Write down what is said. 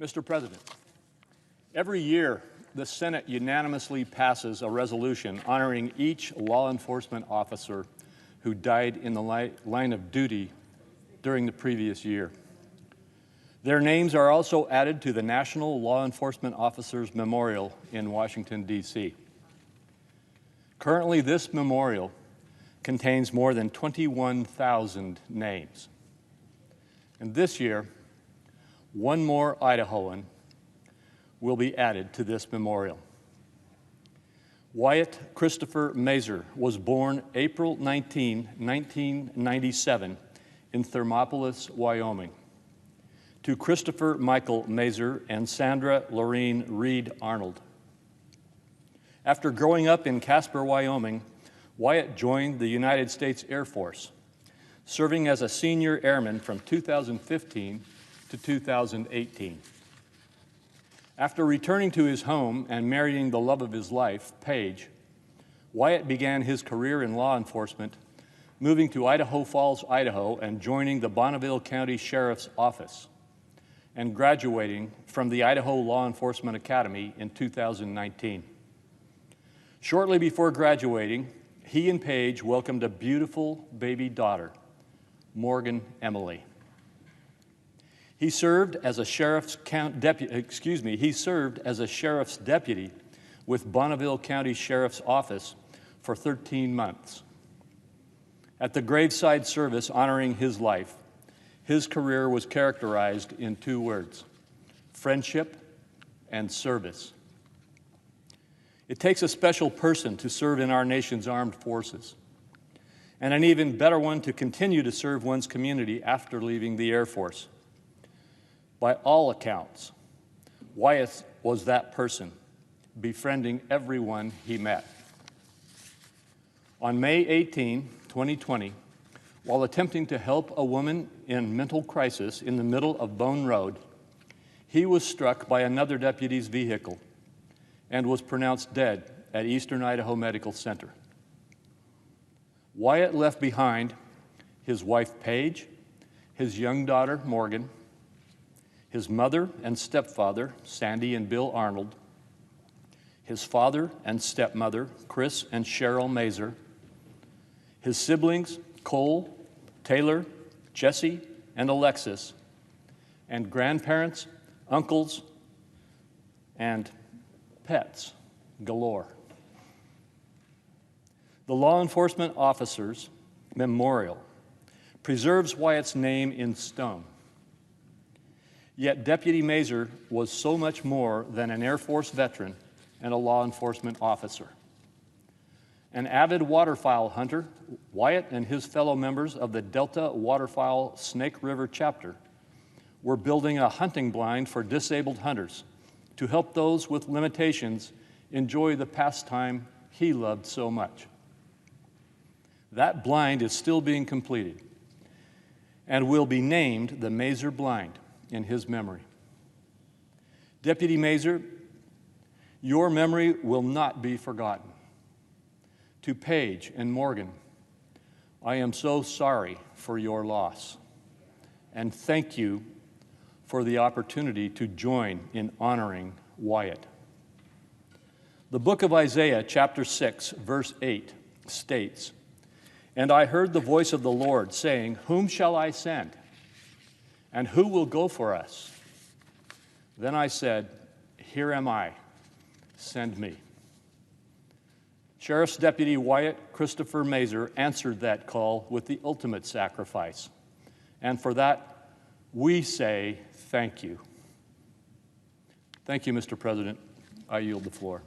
Mr. President, every year the Senate unanimously passes a resolution honoring each law enforcement officer who died in the line of duty during the previous year. Their names are also added to the National Law Enforcement Officers Memorial in Washington, D.C. Currently, this memorial contains more than 21,000 names. And this year, one more Idahoan will be added to this memorial. Wyatt Christopher Maser was born April 19, 1997 in Thermopolis, Wyoming, to Christopher Michael Maser and Sandra Lorene Reed Arnold. After growing up in Casper, Wyoming, Wyatt joined the United States Air Force, serving as a senior airman from 2015 to 2018. After returning to his home and marrying the love of his life, Paige, Wyatt began his career in law enforcement, moving to Idaho Falls, Idaho, and joining the Bonneville County Sheriff's Office, and graduating from the Idaho Law Enforcement Academy in 2019. Shortly before graduating, he and Paige welcomed a beautiful baby daughter, Morgan Emily. He served as a sheriff's deputy with Bonneville County Sheriff's Office for 13 months. At the graveside service honoring his life, his career was characterized in two words: friendship and service. It takes a special person to serve in our nation's armed forces, and an even better one to continue to serve one's community after leaving the Air Force. By all accounts, Wyatt was that person, befriending everyone he met. On May 18, 2020, while attempting to help a woman in mental crisis in the middle of Boone Road, he was struck by another deputy's vehicle and was pronounced dead at Eastern Idaho Medical Center. Wyatt left behind his wife, Paige, his young daughter, Morgan, his mother and stepfather, Sandy and Bill Arnold, his father and stepmother, Chris and Cheryl Maser, his siblings, Cole, Taylor, Jesse, and Alexis, and grandparents, uncles, and pets galore. The Law Enforcement Officers Memorial preserves Wyatt's name in stone. Yet Deputy Maser was so much more than an Air Force veteran and a law enforcement officer. An avid waterfowl hunter, Wyatt and his fellow members of the Delta Waterfowl Snake River chapter were building a hunting blind for disabled hunters to help those with limitations enjoy the pastime he loved so much. That blind is still being completed and will be named the Maser Blind in his memory. Deputy Maser, your memory will not be forgotten. To Paige and Morgan, I am so sorry for your loss, and thank you for the opportunity to join in honoring Wyatt. The book of Isaiah, chapter 6, verse 8, states, "And I heard the voice of the Lord saying, Whom shall I send? And who will go for us? Then I said, Here am I, send me." Sheriff's Deputy Wyatt Christopher Maser answered that call with the ultimate sacrifice. And for that, we say thank you. Thank you, Mr. President. I yield the floor.